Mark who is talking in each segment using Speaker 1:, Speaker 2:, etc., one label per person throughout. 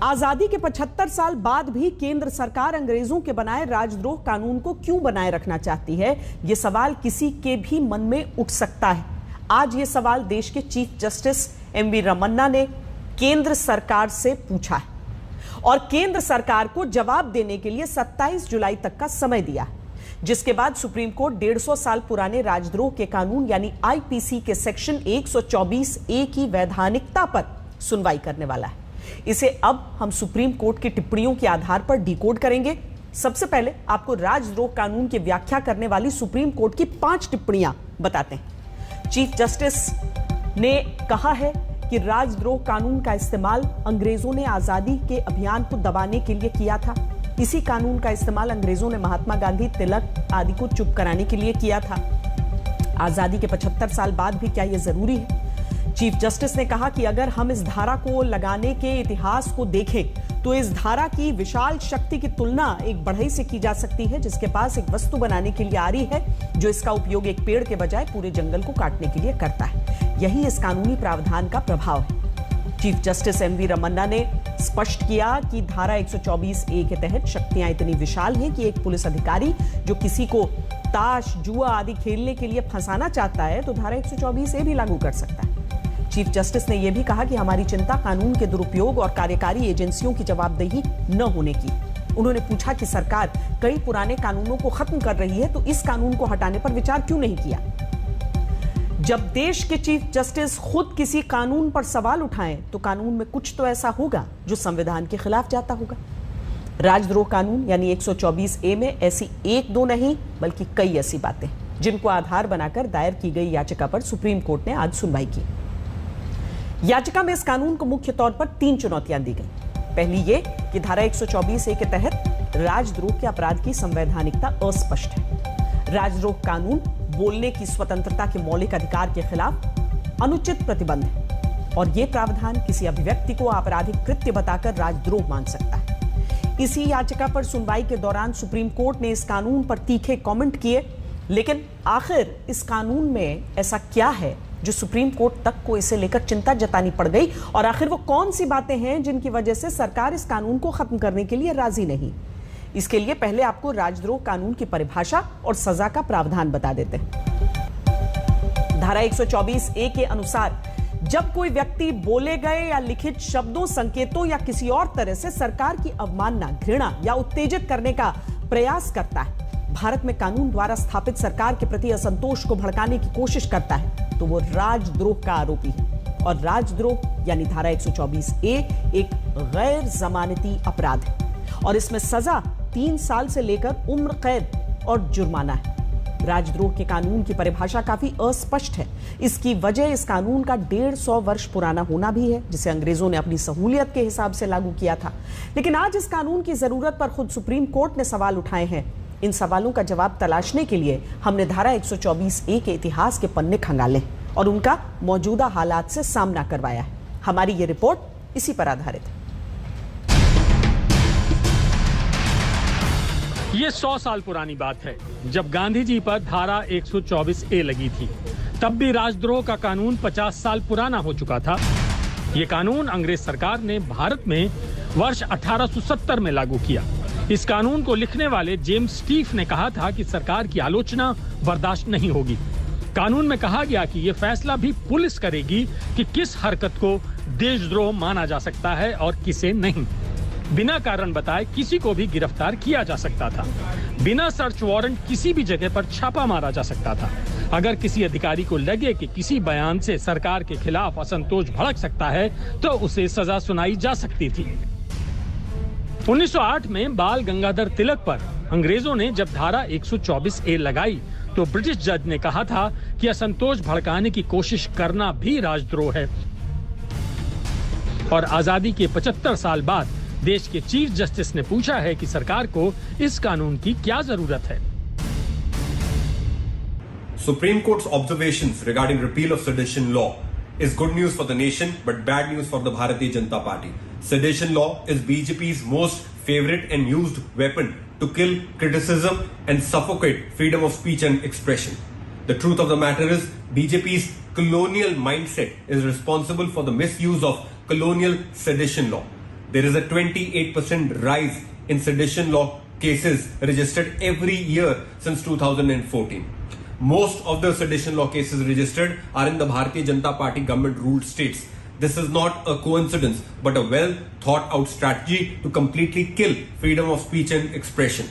Speaker 1: आजादी के 75 साल बाद भी केंद्र सरकार अंग्रेजों के बनाए राजद्रोह कानून को क्यों बनाए रखना चाहती है, यह सवाल किसी के भी मन में उठ सकता है। आज यह सवाल देश के चीफ जस्टिस एमवी रमन्ना ने केंद्र सरकार से पूछा है और केंद्र सरकार को जवाब देने के लिए 27 जुलाई तक का समय दिया है, जिसके बाद सुप्रीम कोर्ट 150 साल पुराने राजद्रोह के कानून यानी आईपीसी के सेक्शन 124A की वैधानिकता पर सुनवाई करने वाला है। इसे अब हम सुप्रीम कोर्ट की टिप्पणियों के आधार पर डिकोड करेंगे। सबसे पहले आपको राजद्रोह कानून की व्याख्या करने वाली सुप्रीम कोर्ट की 5 टिप्पणियां बताते हैं। चीफ जस्टिस ने कहा है कि राजद्रोह कानून का इस्तेमाल अंग्रेजों ने आजादी के अभियान को दबाने के लिए किया था। इसी कानून का इस्तेमाल अंग्रेजों ने महात्मा गांधी, तिलक आदि को चुप कराने के लिए किया था। आजादी के 75 साल बाद भी क्या यह जरूरी है? चीफ जस्टिस ने कहा कि अगर हम इस धारा को लगाने के इतिहास को देखें तो इस धारा की विशाल शक्ति की तुलना एक बढ़ई से की जा सकती है, जिसके पास एक वस्तु बनाने के लिए आरी है, जो इसका उपयोग एक पेड़ के बजाय पूरे जंगल को काटने के लिए करता है। यही इस कानूनी प्रावधान का प्रभाव है। चीफ जस्टिस एमवी रमन्ना ने स्पष्ट किया कि धारा 124A के तहत शक्तियां इतनी विशाल हैं कि एक पुलिस अधिकारी जो किसी को ताश, जुआ आदि खेलने के लिए फंसाना चाहता है तो धारा 124A भी लागू कर सकता है। चीफ जस्टिस ने यह भी कहा कि हमारी चिंता कानून के दुरुपयोग और कार्यकारी एजेंसियों की जवाबदेही न होने की। उन्होंने पूछा कि सरकार कई पुराने कानूनों को खत्म कर रही है तो इस कानून को हटाने पर विचार क्यों नहीं किया। जब देश के चीफ जस्टिस खुद किसी कानून पर सवाल उठाएं तो कानून में कुछ तो ऐसा होगा जो संविधान के खिलाफ जाता होगा। राजद्रोह कानून यानी 124A में ऐसी एक दो नहीं बल्कि कई ऐसी बातें जिनको आधार बनाकर दायर की गई याचिका पर सुप्रीम कोर्ट ने आज सुनवाई की। याचिका में इस कानून को मुख्य तौर पर 3 चुनौतियां दी गई। पहली ये कि धारा 124A के तहत राजद्रोह के अपराध की संवैधानिकता अस्पष्ट है। राजद्रोह कानून बोलने की स्वतंत्रता के मौलिक अधिकार के खिलाफ अनुचित प्रतिबंध है और यह प्रावधान किसी अभिव्यक्ति को आपराधिक कृत्य बताकर राजद्रोह मान सकता है। इसी याचिका पर सुनवाई के दौरान सुप्रीम कोर्ट ने इस कानून पर तीखे कमेंट किए, लेकिन आखिर इस कानून में ऐसा क्या है जो सुप्रीम कोर्ट तक को इसे लेकर चिंता जतानी पड़ गई और आखिर वो कौन सी बातें हैं जिनकी वजह से सरकार इस कानून को खत्म करने के लिए राजी नहीं। इसके लिए पहले आपको राजद्रोह कानून की परिभाषा और सजा का प्रावधान बता देते हैं। धारा 124A के अनुसार जब कोई व्यक्ति बोले गए या लिखित शब्दों, संकेतों या किसी और तरह से सरकार की अवमानना, घृणा या उत्तेजित करने का प्रयास करता है, भारत में कानून द्वारा स्थापित सरकार के प्रति असंतोष को भड़काने की कोशिश करता है, तो वो राजद्रोह का आरोपी है। और राजद्रोह यानी धारा 124A एक गैर जमानती अपराध है और इसमें सजा 3 साल से लेकर उम्र कैद और जुर्माना है। राजद्रोह के कानून की परिभाषा काफी अस्पष्ट है। इसकी वजह इस कानून का 150 वर्ष पुराना होना भी है, जिसे अंग्रेजों ने अपनी सहूलियत के हिसाब से लागू किया था। लेकिन आज इस कानून की जरूरत पर खुद सुप्रीम कोर्ट ने सवाल उठाए हैं। इन सवालों का जवाब तलाशने के लिए हमने धारा 124A के इतिहास के पन्ने खंगाले और उनका मौजूदा हालात से सामना करवाया है। हमारी ये रिपोर्ट इसी पर आधारित है।
Speaker 2: ये 100 साल पुरानी बात है जब गांधी जी पर धारा 124A लगी थी। तब भी राजद्रोह का कानून 50 साल पुराना हो चुका था। ये कानून अंग्रेज सरकार ने भारत में वर्ष 1870 में लागू किया। इस कानून को लिखने वाले जेम्स स्टीफ ने कहा था कि सरकार की आलोचना बर्दाश्त नहीं होगी। कानून में कहा गया कि ये फैसला भी पुलिस करेगी कि किस हरकत को देशद्रोह माना जा सकता है और किसे नहीं। बिना कारण बताए किसी को भी गिरफ्तार किया जा सकता था। बिना सर्च वारंट किसी भी जगह पर छापा मारा जा सकता था। अगर किसी अधिकारी को लगे कि किसी बयान से सरकार के खिलाफ असंतोष भड़क सकता है तो उसे सजा सुनाई जा सकती थी। 1908 में बाल गंगाधर तिलक पर अंग्रेजों ने जब धारा 124A लगाई तो ब्रिटिश जज ने कहा था कि असंतोष भड़काने की कोशिश करना भी राजद्रोह है। और आजादी के 75 साल बाद देश के चीफ जस्टिस ने पूछा है कि सरकार को इस कानून की क्या जरूरत है।
Speaker 3: Supreme Court's observations regarding repeal of sedition law is good news for the nation but bad news for the Bharatiya Janata Party. Sedition law is BJP's most favorite and used weapon to kill criticism and suffocate freedom of speech and expression. The truth of the matter is BJP's colonial mindset is responsible for the misuse of colonial sedition law. There is a 28% rise in sedition law cases registered every year since 2014. Most of the sedition law cases registered are in the Bharatiya Janata Party government ruled states. This is not a coincidence, but a well thought out strategy to completely kill freedom of speech and expression.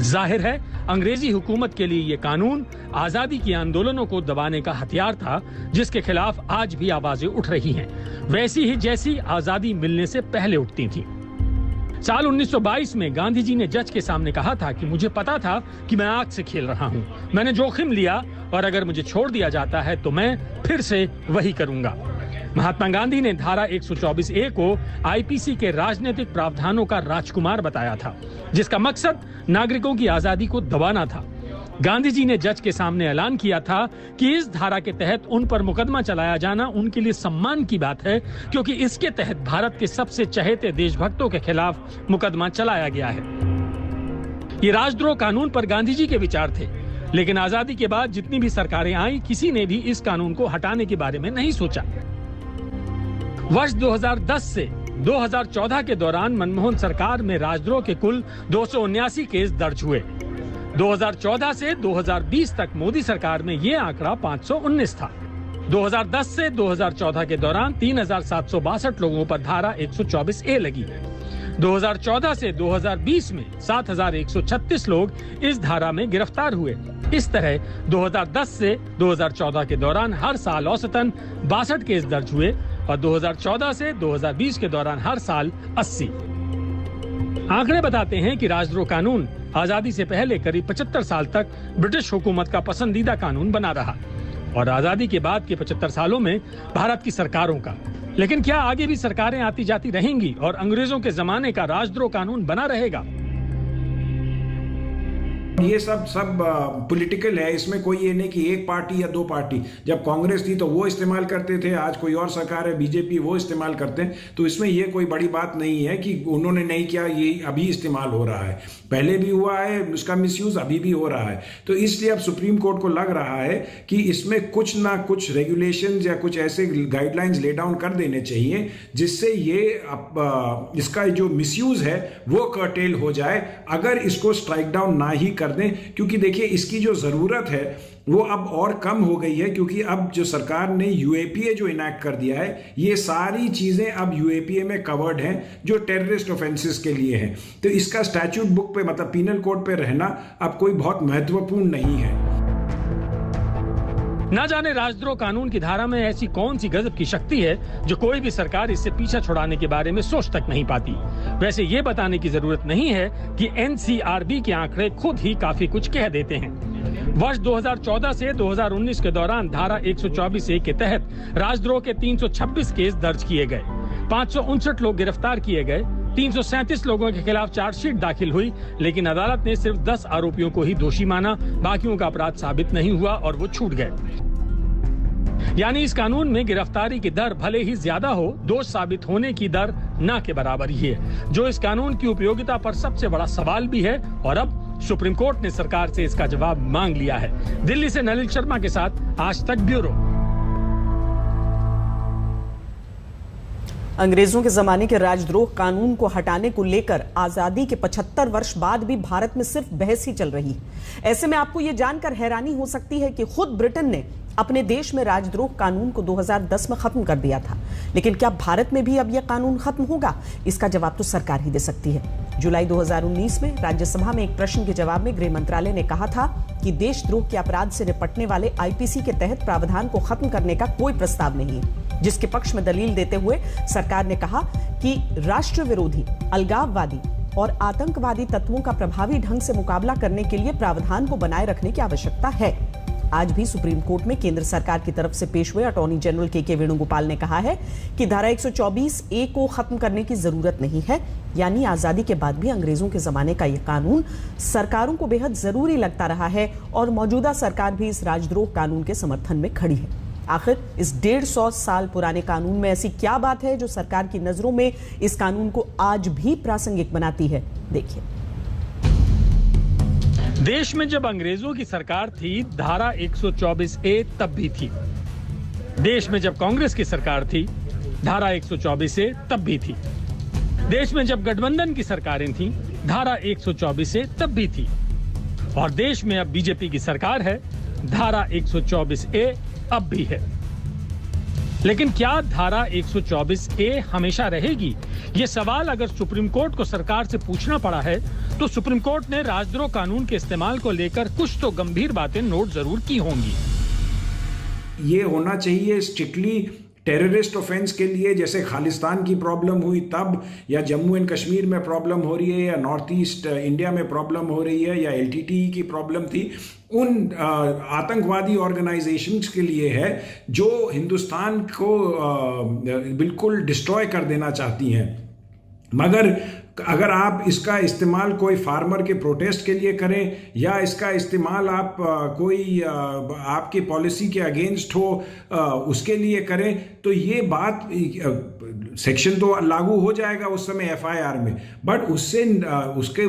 Speaker 2: जाहिर है अंग्रेजी हुकूमत के लिए ये कानून आजादी के आंदोलनों को दबाने का हथियार था, जिसके खिलाफ आज भी आवाजें उठ रही हैं, वैसी ही जैसी आजादी मिलने से पहले उठती थी। साल 1922 में गांधी जी ने जज के सामने कहा था कि मुझे पता था कि मैं आग से खेल रहा हूं, मैंने जोखिम लिया और अगर मुझे छोड़ दिया जाता है तो मैं फिर से वही करूंगा। महात्मा गांधी ने धारा 124A को आईपीसी के राजनीतिक प्रावधानों का राजकुमार बताया था, जिसका मकसद नागरिकों की आजादी को दबाना था। गांधी जी ने जज के सामने ऐलान किया था कि इस धारा के तहत उन पर मुकदमा चलाया जाना उनके लिए सम्मान की बात है, क्योंकि इसके तहत भारत के सबसे चहेते देशभक्तों के खिलाफ मुकदमा चलाया गया है। ये राजद्रोह कानून पर गांधी जी के विचार थे, लेकिन आजादी के बाद जितनी भी सरकारें आई, किसी ने भी इस कानून को हटाने के बारे में नहीं सोचा। वर्ष 2010 से 2014 के दौरान मनमोहन सरकार में राजद्रोह के कुल 279 केस दर्ज हुए। 2014 से 2020 तक मोदी सरकार में ये आंकड़ा 519 था। 2010 से 2014 के दौरान 3,762 लोगों पर धारा 124A लगी। 2014 से 2020 में 7,136 लोग इस धारा में गिरफ्तार हुए। इस तरह 2010 से 2014 के दौरान हर साल औसतन 62 केस दर्ज हुए और 2014 से 2020 के दौरान हर साल 80। आंकड़े बताते हैं कि राजद्रोह कानून आजादी से पहले करीब 75 साल तक ब्रिटिश हुकूमत का पसंदीदा कानून बना रहा और आजादी के बाद के 75 सालों में भारत की सरकारों का। लेकिन क्या आगे भी सरकारें आती जाती रहेंगी और अंग्रेजों के जमाने का राजद्रोह कानून बना रहेगा?
Speaker 4: ये सब पॉलिटिकल है, इसमें कोई ये नहीं कि एक पार्टी या दो पार्टी। जब कांग्रेस थी तो वो इस्तेमाल करते थे, आज कोई और सरकार है बीजेपी, वो इस्तेमाल करते हैं। तो इसमें ये कोई बड़ी बात नहीं है कि उन्होंने नहीं किया, ये अभी इस्तेमाल हो रहा है, पहले भी हुआ है, उसका मिसयूज अभी भी हो रहा है। तो इसलिए अब सुप्रीम कोर्ट को लग रहा है कि इसमें कुछ ना कुछ रेगुलेशन या कुछ ऐसे गाइडलाइंस ले डाउन कर देने चाहिए, जिससे ये इसका जो मिसयूज है वो कर्टेल हो जाए, अगर इसको स्ट्राइक डाउन ना ही कर दें। क्योंकि देखिए इसकी जो जरूरत है वो अब और कम हो गई है, क्योंकि अब जो सरकार ने यूएपीए जो इनैक्ट कर दिया है, ये सारी चीजें अब यूएपीए में कवर्ड हैं जो टेररिस्ट ऑफेंसेस के लिए हैं। तो इसका स्टैट्यूट बुक पे मतलब पीनल कोड पे रहना अब कोई बहुत महत्वपूर्ण नहीं है।
Speaker 2: न जाने राजद्रोह कानून की धारा में ऐसी कौन सी गजब की शक्ति है जो कोई भी सरकार इससे पीछा छुड़ाने के बारे में सोच तक नहीं पाती। वैसे ये बताने की जरूरत नहीं है कि एनसीआरबी के आंकड़े खुद ही काफी कुछ कह देते हैं। वर्ष 2014 से 2019 के दौरान धारा 124A के तहत राजद्रोह के 326 केस दर्ज किए गए, 559 लोग गिरफ्तार किए गए, 337 लोगों के खिलाफ चार्जशीट दाखिल हुई, लेकिन अदालत ने सिर्फ 10 आरोपियों को ही दोषी माना, बाकियों का अपराध साबित नहीं हुआ और वो छूट गए। यानी इस कानून में गिरफ्तारी की दर भले ही ज्यादा हो, दोष साबित होने की दर ना के बराबर ही है, जो इस कानून की उपयोगिता पर सबसे बड़ा सवाल भी है। और अब सुप्रीम कोर्ट ने सरकार से इसका जवाब मांग लिया है। दिल्ली से नलिन शर्मा के साथ आज तक ब्यूरो।
Speaker 1: अंग्रेजों के जमाने के राजद्रोह कानून को हटाने को लेकर आजादी के 75 वर्ष बाद भी भारत में सिर्फ बहस ही चल रही है। ऐसे में आपको यह जानकर हैरानी हो सकती है कि खुद ब्रिटेन ने अपने देश में राजद्रोह कानून को 2010 में खत्म कर दिया था, लेकिन क्या भारत में भी अब यह कानून खत्म होगा? इसका जवाब तो सरकार ही दे सकती है। जुलाई 2019 में राज्यसभा में एक प्रश्न के जवाब में गृह मंत्रालय ने कहा था कि देशद्रोह के अपराध से निपटने वाले आईपीसी के तहत प्रावधान को खत्म करने का कोई प्रस्ताव नहीं है, जिसके पक्ष में दलील देते हुए सरकार ने कहा कि राष्ट्र विरोधी, अलगाववादी और आतंकवादी तत्वों का प्रभावी ढंग से मुकाबला करने के लिए प्रावधान को बनाए रखने की आवश्यकता है। आज भी सुप्रीम कोर्ट में केंद्र सरकार की तरफ से पेश हुए अटॉर्नी जनरल के वेणुगोपाल ने कहा है कि धारा 124A को खत्म करने की जरूरत नहीं है। यानी आजादी के बाद भी अंग्रेजों के जमाने का यह कानून सरकारों को बेहद जरूरी लगता रहा है और मौजूदा सरकार भी इस राजद्रोह कानून के समर्थन में खड़ी है। आखिर इस 150 साल पुराने कानून में ऐसी क्या बात है जो सरकार की नजरों में इस कानून को आज भी प्रासंगिक बनाती है? देखिए।
Speaker 2: देश में जब अंग्रेजों की सरकार थी, धारा 124A तब भी थी। देश में जब कांग्रेस की सरकार थी, धारा 124A तब भी थी। देश में जब गठबंधन की सरकारें थीं, धारा 124A तब भी थी। और देश में अब बीजेपी की सरकार है, धारा 124A अब भी है। लेकिन क्या धारा 124A हमेशा रहेगी? ये सवाल अगर सुप्रीम कोर्ट को सरकार से पूछना पड़ा है, तो सुप्रीम कोर्ट ने राजद्रोह कानून के इस्तेमाल को लेकर कुछ तो गंभीर बातें नोट जरूर की होंगी।
Speaker 4: ये होना चाहिए स्ट्रिक्टली टेररिस्ट ऑफेंस के लिए, जैसे खालिस्तान की प्रॉब्लम हुई तब, या जम्मू एंड कश्मीर में प्रॉब्लम हो रही है, या नॉर्थ ईस्ट इंडिया में प्रॉब्लम हो रही है, या LTTE की प्रॉब्लम थी, उन आतंकवादी ऑर्गेनाइजेशंस के लिए है जो हिंदुस्तान को बिल्कुल डिस्ट्रॉय कर देना चाहती हैं। मगर अगर आप इसका इस्तेमाल कोई फार्मर के प्रोटेस्ट के लिए करें, या इसका इस्तेमाल आप कोई आपकी पॉलिसी के अगेंस्ट हो उसके लिए करें, तो ये बात सेक्शन तो लागू हो जाएगा उस समय FIR में, बट उसके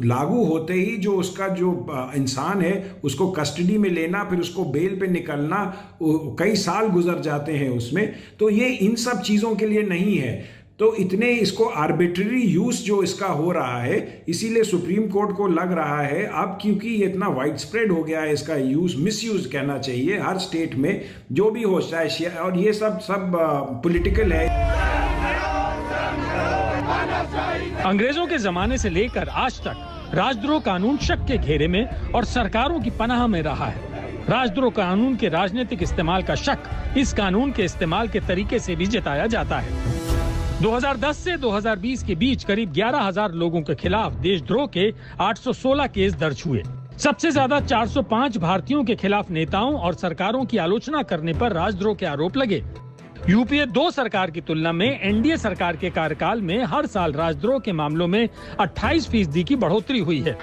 Speaker 4: लागू होते ही जो उसका जो इंसान है उसको कस्टडी में लेना, फिर उसको बेल पे निकलना, कई साल गुजर जाते हैं उसमें। तो ये इन सब चीज़ों के लिए नहीं है। तो इतने इसको आर्बिट्ररी यूज जो इसका हो रहा है, इसीलिए सुप्रीम कोर्ट को लग रहा है अब, क्योंकि ये इतना वाइड स्प्रेड हो गया है इसका यूज, मिसयूज कहना चाहिए, हर स्टेट में जो भी हो चाहे, और ये सब पॉलिटिकल है।
Speaker 2: अंग्रेजों के जमाने से लेकर आज तक राजद्रोह कानून शक के घेरे में और सरकारों की पनाह में रहा है। राजद्रोह कानून के राजनीतिक इस्तेमाल का शक इस कानून के इस्तेमाल के तरीके से भी जताया जाता है। 2010 से 2020 के बीच करीब 11,000 लोगों के खिलाफ देशद्रोह के 816 केस दर्ज हुए। सबसे ज्यादा 405 भारतीयों के खिलाफ नेताओं और सरकारों की आलोचना करने पर राजद्रोह के आरोप लगे। UPA 2 सरकार की तुलना में NDA सरकार के कार्यकाल में हर साल राजद्रोह के मामलों में 28% की बढ़ोतरी हुई है।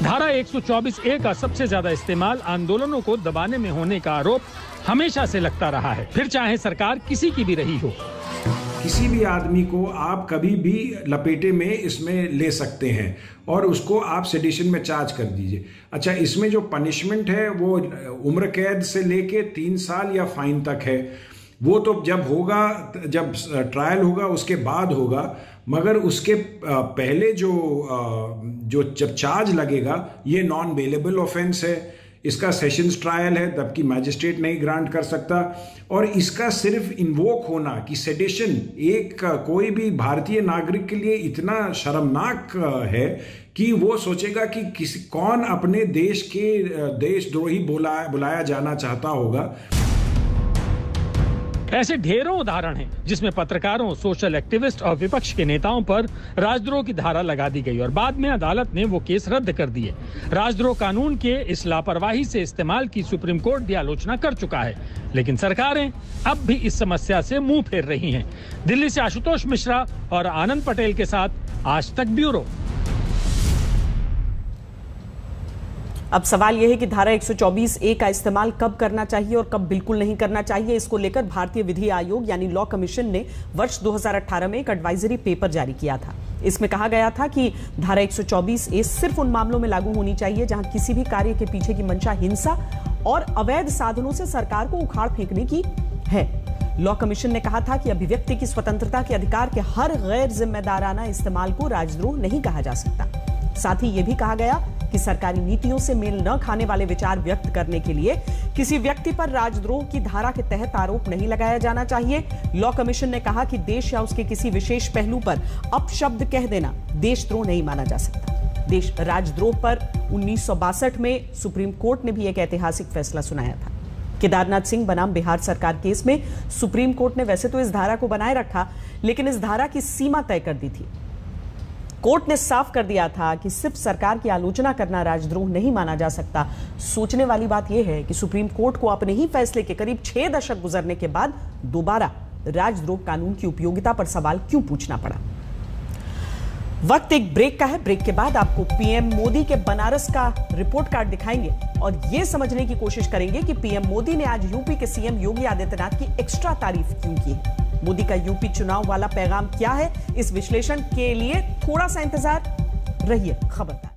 Speaker 2: धारा 124A का सबसे ज्यादा इस्तेमाल आंदोलनों को दबाने में होने का आरोप हमेशा से लगता रहा है, फिर चाहे सरकार किसी की भी रही हो।
Speaker 4: किसी भी आदमी को आप कभी भी लपेटे में इसमें ले सकते हैं और उसको आप सेडिशन में चार्ज कर दीजिए। अच्छा, इसमें जो पनिशमेंट है वो उम्र कैद से लेके 3 साल या फाइन तक है। वो तो जब होगा, जब ट्रायल होगा उसके बाद होगा, मगर उसके पहले जो जब चार्ज लगेगा ये नॉन बेलेबल ऑफेंस है। इसका सेशंस ट्रायल है, तब की मैजिस्ट्रेट नहीं ग्रांट कर सकता। और इसका सिर्फ इन्वोक होना कि सेडिशन एक कोई भी भारतीय नागरिक के लिए इतना शर्मनाक है कि वो सोचेगा कि कौन अपने देश के देशद्रोही बुलाया जाना चाहता होगा।
Speaker 2: ऐसे ढेरों उदाहरण हैं जिसमें पत्रकारों, सोशल एक्टिविस्ट और विपक्ष के नेताओं पर राजद्रोह की धारा लगा दी गई और बाद में अदालत ने वो केस रद्द कर दिए। राजद्रोह कानून के इस लापरवाही से इस्तेमाल की सुप्रीम कोर्ट भी आलोचना कर चुका है, लेकिन सरकारें अब भी इस समस्या से मुंह फेर रही हैं। दिल्ली से आशुतोष मिश्रा और आनंद पटेल के साथ आज तक ब्यूरो।
Speaker 1: अब सवाल यह है कि धारा 124A का इस्तेमाल कब करना चाहिए और कब बिल्कुल नहीं करना चाहिए। इसको लेकर भारतीय विधि आयोग यानी लॉ कमीशन ने वर्ष 2018 में एक एडवाइजरी पेपर जारी किया था। इसमें कहा गया था कि धारा 124A सिर्फ उन मामलों में लागू होनी चाहिए जहां किसी भी कार्य के पीछे की मंशा हिंसा और अवैध साधनों से सरकार को उखाड़ फेंकने की है। लॉ कमीशन ने कहा था कि अभिव्यक्ति की स्वतंत्रता के अधिकार के हर गैर जिम्मेदाराना इस्तेमाल को राजद्रोह नहीं कहा जा सकता। साथ ही यह भी कहा गया कि सरकारी नीतियों से मेल न खाने वाले विचार व्यक्त करने के लिए किसी व्यक्ति पर राजद्रोह की धारा के तहत आरोप नहीं लगाया जाना चाहिए। लॉ कमीशन ने कहा कि देश या उसके किसी विशेष पहलू पर अपशब्द कह देना देशद्रोह नहीं माना जा सकता। देश राजद्रोह पर 1962 में सुप्रीम कोर्ट ने भी एक ऐतिहासिक फैसला सुनाया था। केदारनाथ सिंह बनाम बिहार सरकार केस में सुप्रीम कोर्ट ने वैसे तो इस धारा को बनाए रखा, लेकिन इस धारा की सीमा तय कर दी थी। कोर्ट ने साफ कर दिया था कि सिर्फ सरकार की आलोचना करना राजद्रोह नहीं माना जा सकता। सोचने वाली बात यह है कि सुप्रीम कोर्ट को अपने ही फैसले के करीब 6 दशक गुजरने के बाद दोबारा राजद्रोह कानून की उपयोगिता पर सवाल क्यों पूछना पड़ा। वक्त एक ब्रेक का है। ब्रेक के बाद आपको पीएम मोदी के बनारस का रिपोर्ट कार्ड दिखाएंगे और यह समझने की कोशिश करेंगे कि पीएम मोदी ने आज यूपी के सीएम योगी आदित्यनाथ की एक्स्ट्रा तारीफ क्यों की है। मोदी का यूपी चुनाव वाला पैगाम क्या है, इस विश्लेषण के लिए थोड़ा सा इंतजार रहिए। खबरदार।